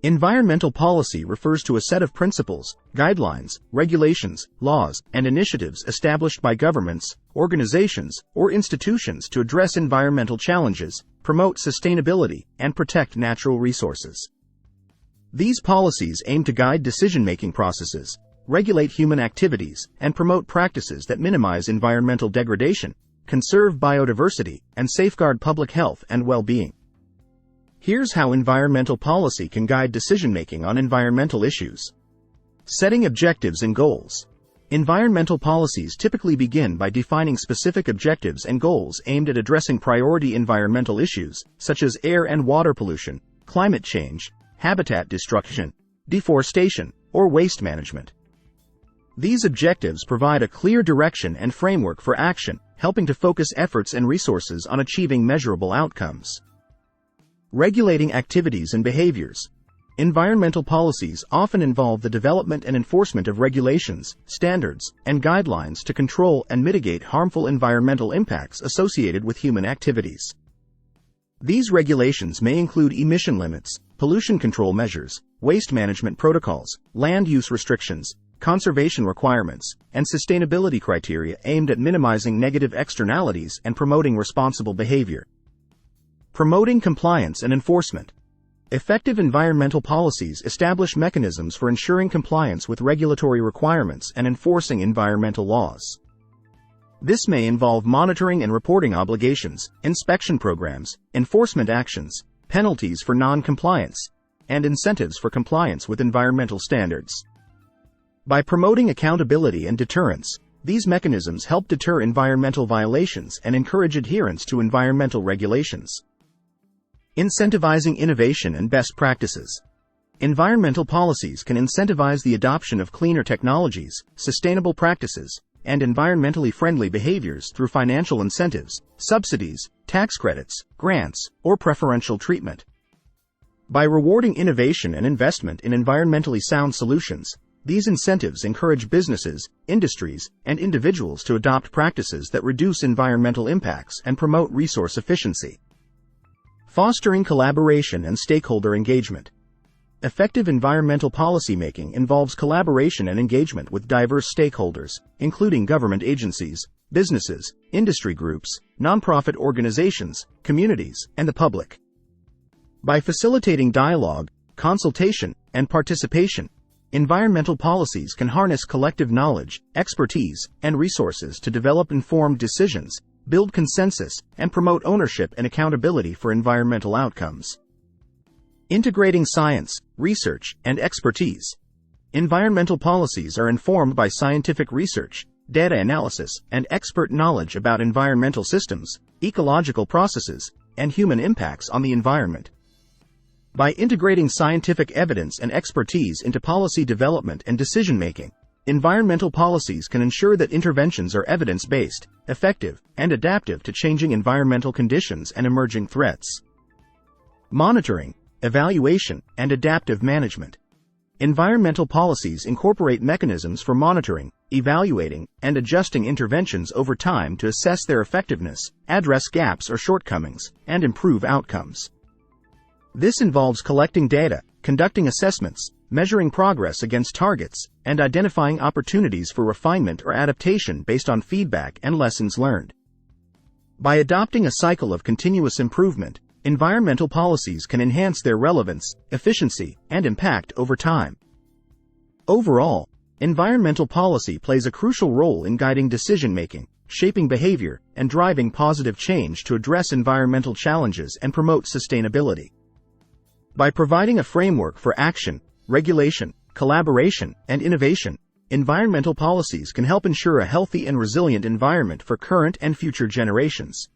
Environmental policy refers to a set of principles, guidelines, regulations, laws, and initiatives established by governments, organizations, or institutions to address environmental challenges, promote sustainability, and protect natural resources. These policies aim to guide decision-making processes, regulate human activities, and promote practices that minimize environmental degradation, conserve biodiversity, and safeguard public health and well-being. Here's how environmental policy can guide decision-making on environmental issues. Setting objectives and goals. Environmental policies typically begin by defining specific objectives and goals aimed at addressing priority environmental issues, such as air and water pollution, climate change, habitat destruction, deforestation, or waste management. These objectives provide a clear direction and framework for action, helping to focus efforts and resources on achieving measurable outcomes. Regulating activities and behaviors. Environmental policies often involve the development and enforcement of regulations, standards, and guidelines to control and mitigate harmful environmental impacts associated with human activities. These regulations may include emission limits, pollution control measures, waste management protocols, land use restrictions, conservation requirements, and sustainability criteria aimed at minimizing negative externalities and promoting responsible behavior. Promoting compliance and enforcement. Effective environmental policies establish mechanisms for ensuring compliance with regulatory requirements and enforcing environmental laws. This may involve monitoring and reporting obligations, inspection programs, enforcement actions, penalties for non-compliance, and incentives for compliance with environmental standards. By promoting accountability and deterrence, these mechanisms help deter environmental violations and encourage adherence to environmental regulations. Incentivizing innovation and best practices. Environmental policies can incentivize the adoption of cleaner technologies, sustainable practices, and environmentally friendly behaviors through financial incentives, subsidies, tax credits, grants, or preferential treatment. By rewarding innovation and investment in environmentally sound solutions, these incentives encourage businesses, industries, and individuals to adopt practices that reduce environmental impacts and promote resource efficiency. Fostering collaboration and stakeholder engagement. Effective environmental policymaking involves collaboration and engagement with diverse stakeholders, including government agencies, businesses, industry groups, nonprofit organizations, communities, and the public. By facilitating dialogue, consultation, and participation, environmental policies can harness collective knowledge, expertise, and resources to develop informed decisions, build consensus, and promote ownership and accountability for environmental outcomes. Integrating science, research, and expertise. Environmental policies are informed by scientific research, data analysis, and expert knowledge about environmental systems, ecological processes, and human impacts on the environment. By integrating scientific evidence and expertise into policy development and decision-making, environmental policies can ensure that interventions are evidence-based, effective, and adaptive to changing environmental conditions and emerging threats. Monitoring, evaluation, and adaptive management. Environmental policies incorporate mechanisms for monitoring, evaluating, and adjusting interventions over time to assess their effectiveness, address gaps or shortcomings, and improve outcomes. This involves collecting data, conducting assessments, measuring progress against targets, and identifying opportunities for refinement or adaptation based on feedback and lessons learned. By adopting a cycle of continuous improvement, environmental policies can enhance their relevance, efficiency, and impact over time. Overall, environmental policy plays a crucial role in guiding decision-making, shaping behavior, and driving positive change to address environmental challenges and promote sustainability. By providing a framework for action, regulation, collaboration, and innovation, environmental policies can help ensure a healthy and resilient environment for current and future generations.